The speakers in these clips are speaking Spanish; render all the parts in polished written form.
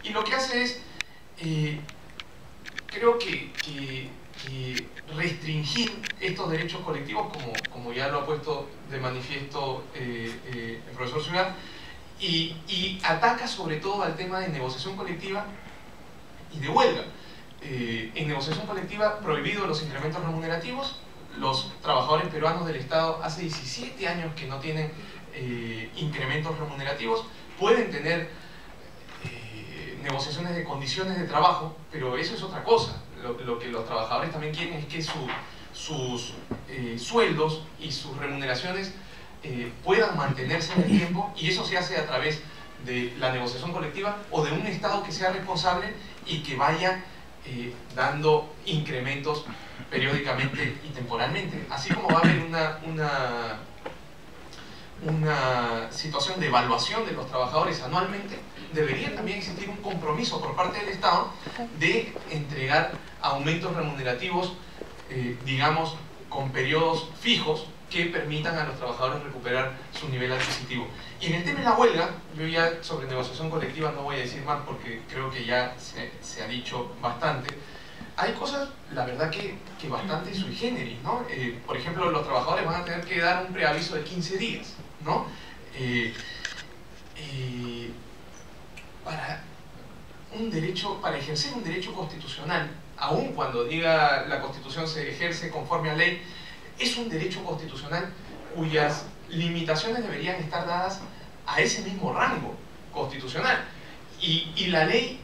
y lo que hace es, creo que restringir estos derechos colectivos, como ya lo ha puesto de manifiesto el profesor Ciudad, y ataca sobre todo al tema de negociación colectiva y de huelga. En negociación colectiva, prohibido los incrementos remunerativos. Los trabajadores peruanos del Estado hace 17 años que no tienen incrementos remunerativos. Pueden tener negociaciones de condiciones de trabajo, pero eso es otra cosa. Lo que los trabajadores también quieren es que sus sueldos y sus remuneraciones puedan mantenerse en el tiempo, y eso se hace a través de la negociación colectiva o de un Estado que sea responsable y que vaya dando incrementos periódicamente y temporalmente. Así como va a haber una situación de evaluación de los trabajadores anualmente, debería también existir un compromiso por parte del Estado de entregar aumentos remunerativos, digamos, con periodos fijos que permitan a los trabajadores recuperar su nivel adquisitivo. Y en el tema de la huelga, yo ya sobre negociación colectiva no voy a decir más porque creo que ya se ha dicho bastante. Hay cosas, la verdad, que bastante sui generis, ¿no? Por ejemplo, los trabajadores van a tener que dar un preaviso de 15 días, ¿no? Para ejercer un derecho constitucional, aun cuando diga la Constitución se ejerce conforme a ley, es un derecho constitucional cuyas limitaciones deberían estar dadas a ese mismo rango constitucional. Y la ley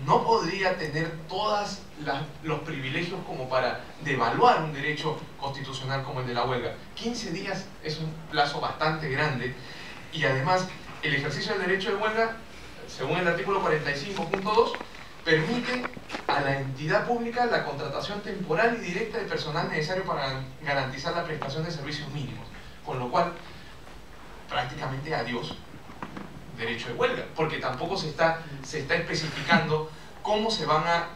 no podría tener todos los privilegios como para devaluar un derecho constitucional como el de la huelga. 15 días es un plazo bastante grande, y además el ejercicio del derecho de huelga, según el artículo 45.2, permite a la entidad pública la contratación temporal y directa de personal necesario para garantizar la prestación de servicios mínimos, con lo cual prácticamente adiós derecho de huelga, porque tampoco se está especificando cómo se van a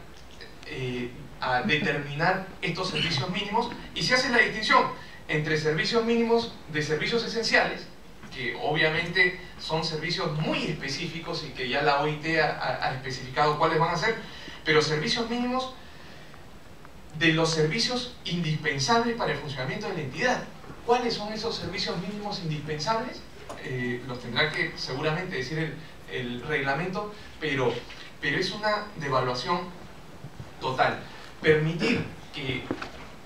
determinar estos servicios mínimos, y se hace la distinción entre servicios mínimos de servicios esenciales, que obviamente son servicios muy específicos y que ya la OIT ha especificado cuáles van a ser, pero servicios mínimos de los servicios indispensables para el funcionamiento de la entidad. ¿Cuáles son esos servicios mínimos indispensables? Los tendrá que seguramente decir el reglamento, pero es una devaluación total. Permitir que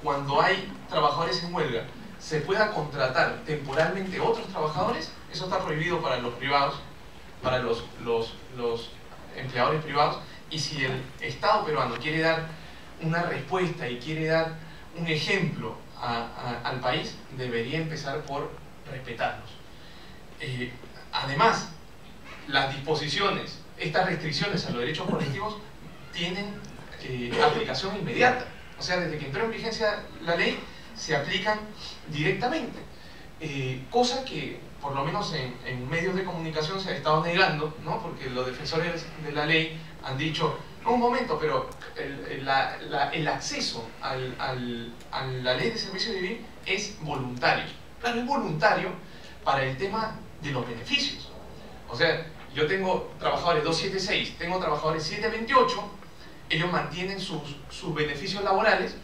cuando hay trabajadores en huelga se pueda contratar temporalmente otros trabajadores, eso está prohibido para los privados, para los empleadores privados, y si el Estado peruano quiere dar una respuesta y quiere dar un ejemplo al país, debería empezar por respetarlos. Además, las disposiciones, estas restricciones a los derechos colectivos tienen aplicación inmediata. O sea, desde que entró en vigencia la ley, se aplican directamente. Cosa que, por lo menos en medios de comunicación, se ha estado negando, ¿no? Porque los defensores de la ley han dicho, no, un momento, pero el acceso a la ley de servicio civil es voluntario. Claro, es voluntario para el tema de los beneficios. O sea, yo tengo trabajadores 276, tengo trabajadores 728, ellos mantienen sus beneficios laborales,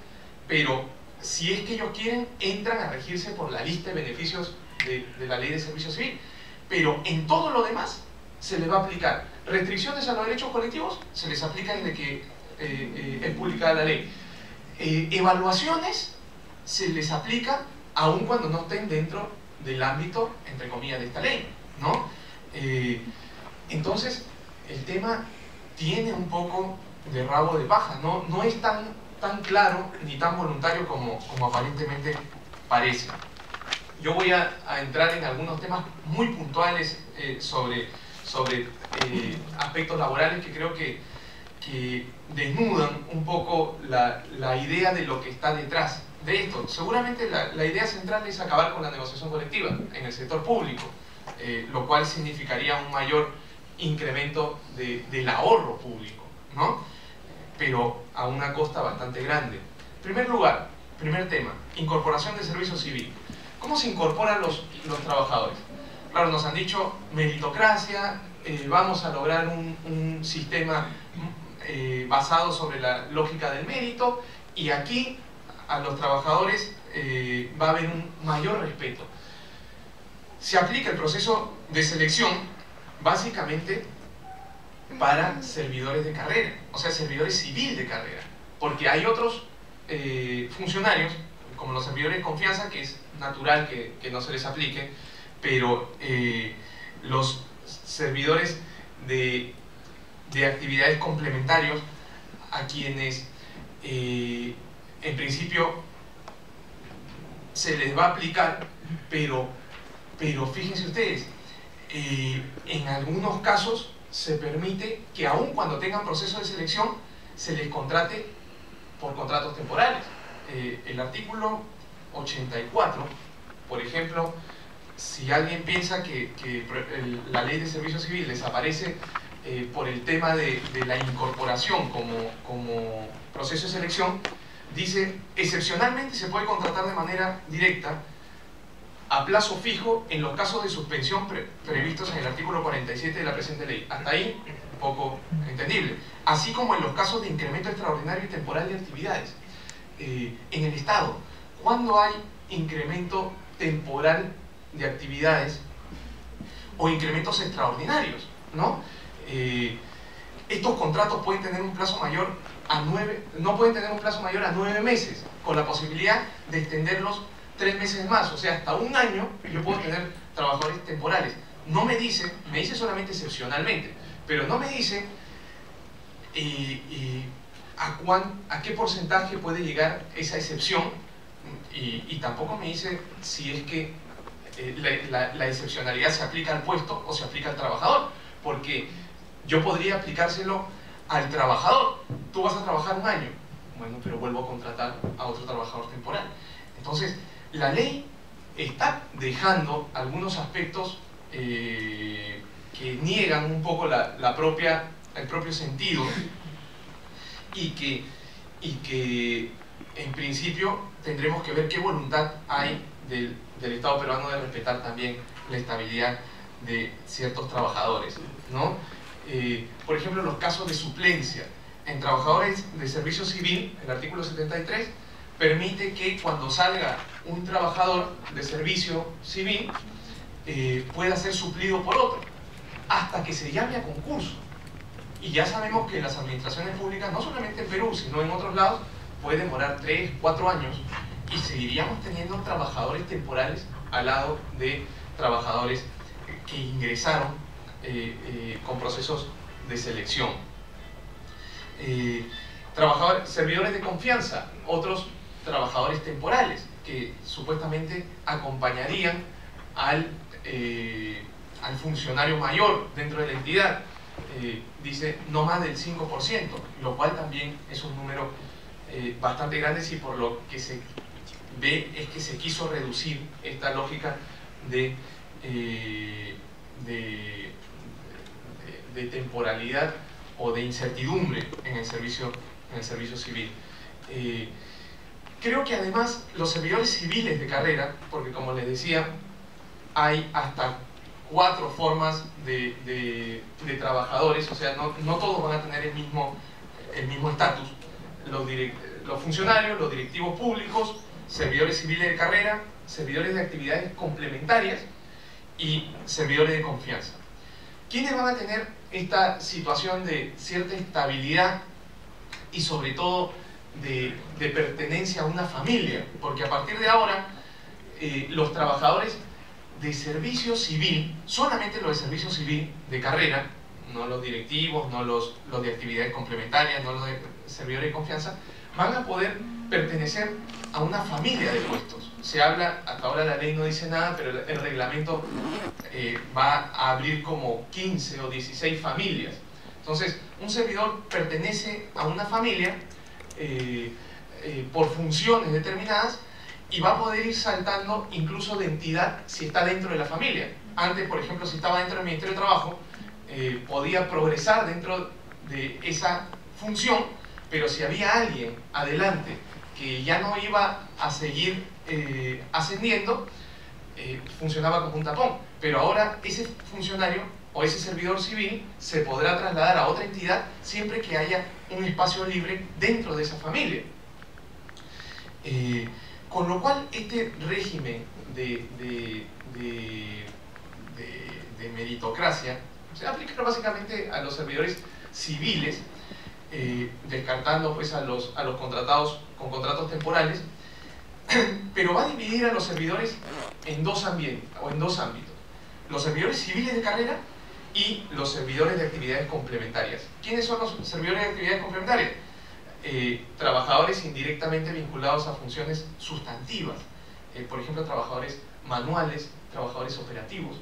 pero si es que ellos quieren, entran a regirse por la lista de beneficios de la ley de servicio civil. Pero en todo lo demás se les va a aplicar restricciones a los derechos colectivos, se les aplica desde que es publicada la ley. Evaluaciones se les aplica aun cuando no estén dentro del ámbito, entre comillas, de esta ley, ¿no? Entonces, el tema tiene un poco de rabo de paja, no es tan claro ni tan voluntario como aparentemente parece. Yo voy a entrar en algunos temas muy puntuales sobre aspectos laborales que creo que desnudan un poco la idea de lo que está detrás de esto. Seguramente la idea central es acabar con la negociación colectiva en el sector público, lo cual significaría un mayor incremento del ahorro público, ¿no? Pero a una costa bastante grande. En primer lugar, primer tema, incorporación de servicio civil. ¿Cómo se incorporan los trabajadores? Claro, nos han dicho meritocracia, vamos a lograr un sistema basado sobre la lógica del mérito, y aquí a los trabajadores va a haber un mayor respeto. Se aplica el proceso de selección básicamente para servidores de carrera, o sea, servidores civil de carrera, porque hay otros funcionarios, como los servidores de confianza, que es natural que no se les aplique, pero los servidores de actividades complementarios, a quienes en principio se les va a aplicar, pero fíjense ustedes, en algunos casos se permite que aun cuando tengan proceso de selección se les contrate por contratos temporales. El artículo 84, por ejemplo, si alguien piensa que la ley de servicio civil desaparece por el tema de la incorporación como proceso de selección, dice: excepcionalmente se puede contratar de manera directa a plazo fijo en los casos de suspensión previstos en el artículo 47 de la presente ley. Hasta ahí, un poco entendible. Así como en los casos de incremento extraordinario y temporal de actividades. En el Estado, ¿cuándo hay incremento temporal de actividades o incrementos extraordinarios? ¿No? Estos contratos pueden tener un plazo mayor a 9 meses, con la posibilidad de extenderlos 3 meses más, o sea, hasta un año yo puedo tener trabajadores temporales. No me dice, me dice solamente excepcionalmente, pero no me dice a qué porcentaje puede llegar esa excepción, y tampoco me dice si es que la excepcionalidad se aplica al puesto o se aplica al trabajador, porque yo podría aplicárselo al trabajador. Tú vas a trabajar un año, bueno, pero vuelvo a contratar a otro trabajador temporal. Entonces, la ley está dejando algunos aspectos que niegan un poco el propio sentido, y que en principio tendremos que ver qué voluntad hay del Estado peruano de respetar también la estabilidad de ciertos trabajadores, ¿no? Por ejemplo, los casos de suplencia en trabajadores de servicio civil, el artículo 73 permite que cuando salga un trabajador de servicio civil pueda ser suplido por otro hasta que se llame a concurso. Y ya sabemos que las administraciones públicas, no solamente en Perú, sino en otros lados, puede demorar 3, 4 años, y seguiríamos teniendo trabajadores temporales al lado de trabajadores que ingresaron con procesos de selección. Servidores de confianza, otros trabajadores temporales que supuestamente acompañarían al funcionario mayor dentro de la entidad. Dice no más del 5%, lo cual también es un número bastante grande, si por lo que se ve es que se quiso reducir esta lógica de temporalidad o de incertidumbre en el servicio civil. Creo que además los servidores civiles de carrera, porque como les decía, hay hasta 4 formas de trabajadores, o sea, no todos van a tener el mismo estatus. Los funcionarios, los directivos públicos, servidores civiles de carrera, servidores de actividades complementarias y servidores de confianza. ¿Quiénes van a tener esta situación de cierta estabilidad y sobre todo de pertenencia a una familia? Porque a partir de ahora los trabajadores de servicio civil, solamente los de servicio civil de carrera, no los directivos, no los de actividades complementarias, no los de servidores de confianza, van a poder pertenecer a una familia de puestos. Se habla, hasta ahora la ley no dice nada, pero el reglamento va a abrir como 15 o 16 familias. Entonces, un servidor pertenece a una familia por funciones determinadas, y va a poder ir saltando incluso de entidad si está dentro de la familia. Antes, por ejemplo, si estaba dentro del Ministerio de Trabajo, podía progresar dentro de esa función, pero si había alguien adelante que ya no iba a seguir ascendiendo, funcionaba como un tapón. Pero ahora ese funcionario o ese servidor civil se podrá trasladar a otra entidad siempre que haya un espacio libre dentro de esa familia. Con lo cual, este régimen de meritocracia se aplica básicamente a los servidores civiles, descartando pues a los contratados con contratos temporales, pero va a dividir a los servidores en dos ámbitos. Los servidores civiles de carrera y los servidores de actividades complementarias. ¿Quiénes son los servidores de actividades complementarias? Trabajadores indirectamente vinculados a funciones sustantivas, por ejemplo, trabajadores manuales, trabajadores operativos,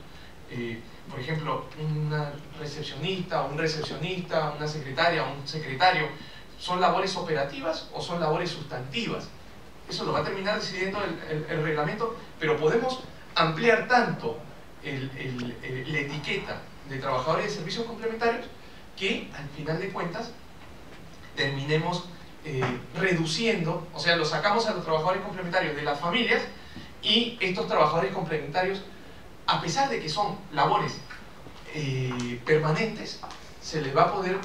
por ejemplo, una recepcionista, un recepcionista, una secretaria, un secretario. ¿Son labores operativas o son labores sustantivas? Eso lo va a terminar decidiendo el reglamento, pero podemos ampliar tanto la etiqueta de trabajadores de servicios complementarios que al final de cuentas terminemos reduciendo, o sea, lo sacamos a los trabajadores complementarios de las familias, y estos trabajadores complementarios, a pesar de que son labores permanentes, se les va a poder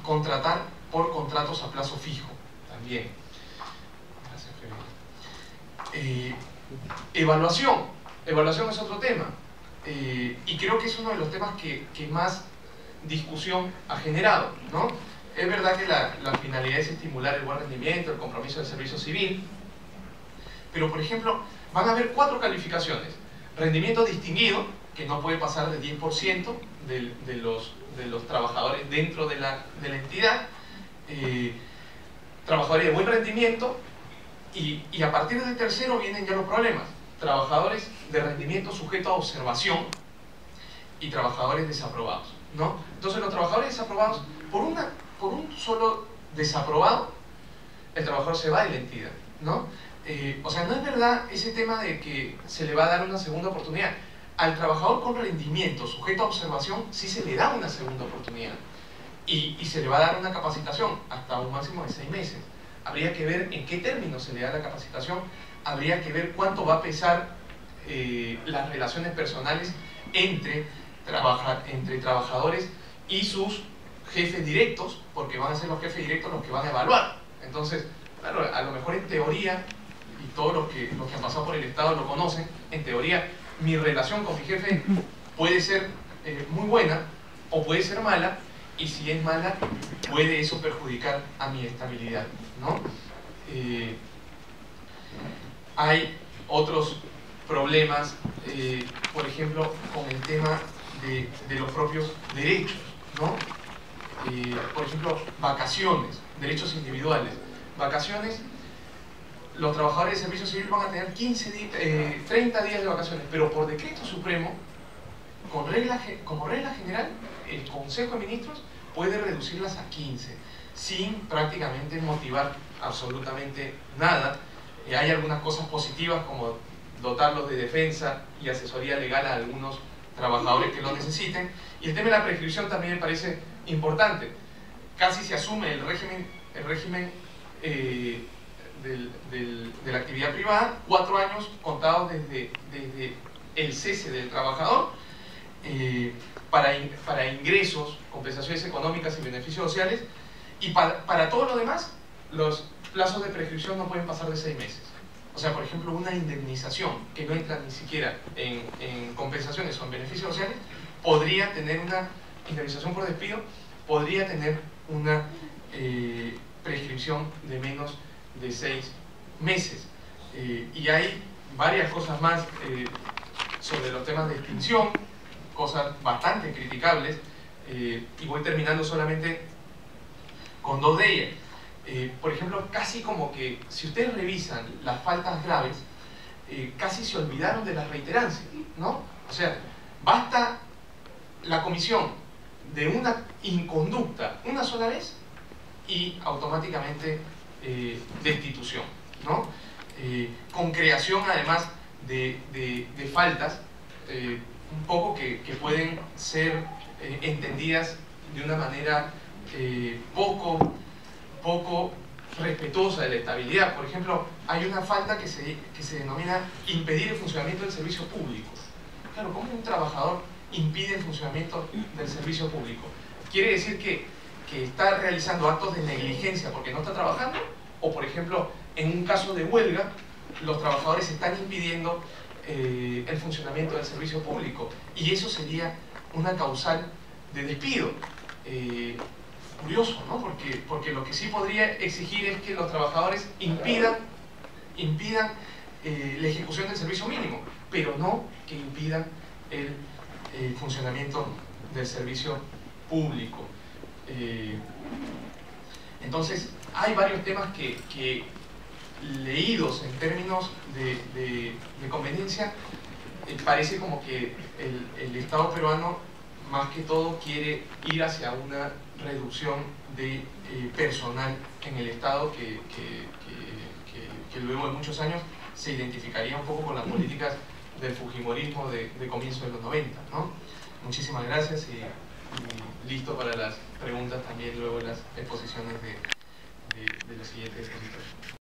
contratar por contratos a plazo fijo también. Gracias, Evaluación es otro tema, y creo que es uno de los temas que más discusión ha generado, ¿no? Es verdad que la finalidad es estimular el buen rendimiento, el compromiso del servicio civil, pero por ejemplo van a haber 4 calificaciones. Rendimiento distinguido, que no puede pasar del 10% de los trabajadores dentro de la entidad, trabajadores de buen rendimiento, y a partir del tercero vienen ya los problemas: trabajadores de rendimiento sujeto a observación y trabajadores desaprobados, ¿no? Entonces los trabajadores desaprobados, por un solo desaprobado, el trabajador se va de la entidad, ¿no? O sea, no es verdad ese tema de que se le va a dar una segunda oportunidad. Al trabajador con rendimiento sujeto a observación sí se le da una segunda oportunidad, y se le va a dar una capacitación hasta un máximo de 6 meses. Habría que ver en qué términos se le da la capacitación, habría que ver cuánto va a pesar las relaciones personales entre trabajadores y sus jefes directos, porque van a ser los jefes directos los que van a evaluar. Entonces, claro, a lo mejor en teoría, y todos los que han pasado por el Estado lo conocen, en teoría mi relación con mi jefe puede ser muy buena o puede ser mala, y si es mala puede eso perjudicar a mi estabilidad, ¿no? Hay otros problemas, por ejemplo, con el tema de los propios derechos, ¿no? Por ejemplo, vacaciones, derechos individuales. Vacaciones, los trabajadores de servicio civil van a tener 30 días de vacaciones, pero por decreto supremo, como regla general, el Consejo de Ministros puede reducirlas a 15, sin prácticamente motivar absolutamente nada. Hay algunas cosas positivas, como dotarlos de defensa y asesoría legal a algunos trabajadores que lo necesiten. Y el tema de la prescripción también me parece importante. Casi se asume el régimen de la actividad privada, 4 años contados desde el cese del trabajador, para ingresos, compensaciones económicas y beneficios sociales, y para todo lo demás los plazos de prescripción no pueden pasar de 6 meses. O sea, por ejemplo, una indemnización que no entra ni siquiera en compensaciones o en beneficios sociales, podría tener una indemnización por despido, podría tener una prescripción de menos de 6 meses. Y hay varias cosas más sobre los temas de extinción, cosas bastante criticables, y voy terminando solamente con 2 de ellas. Por ejemplo, casi como que si ustedes revisan las faltas graves, casi se olvidaron de las reiterancias, ¿no? O sea, basta la comisión de una inconducta una sola vez y automáticamente destitución, ¿no? Con creación además de faltas un poco que pueden ser entendidas de una manera poco respetuosa de la estabilidad. Por ejemplo, hay una falta que se denomina impedir el funcionamiento del servicio público. Claro, ¿cómo un trabajador impide el funcionamiento del servicio público. ¿Quiere decir que está realizando actos de negligencia porque no está trabajando? O, por ejemplo, en un caso de huelga, los trabajadores están impidiendo el funcionamiento del servicio público, y eso sería una causal de despido. Curioso, ¿no? Porque lo que sí podría exigir es que los trabajadores impidan la ejecución del servicio mínimo, pero no que impidan el funcionamiento del servicio público. Entonces, hay varios temas que leídos en términos de conveniencia, parece como que el Estado peruano más que todo quiere ir hacia una reducción de personal en el Estado que luego de muchos años se identificaría un poco con las políticas del fujimorismo de comienzo de los 90, ¿no? Muchísimas gracias y listo para las preguntas también luego en las exposiciones de los siguientes expositores.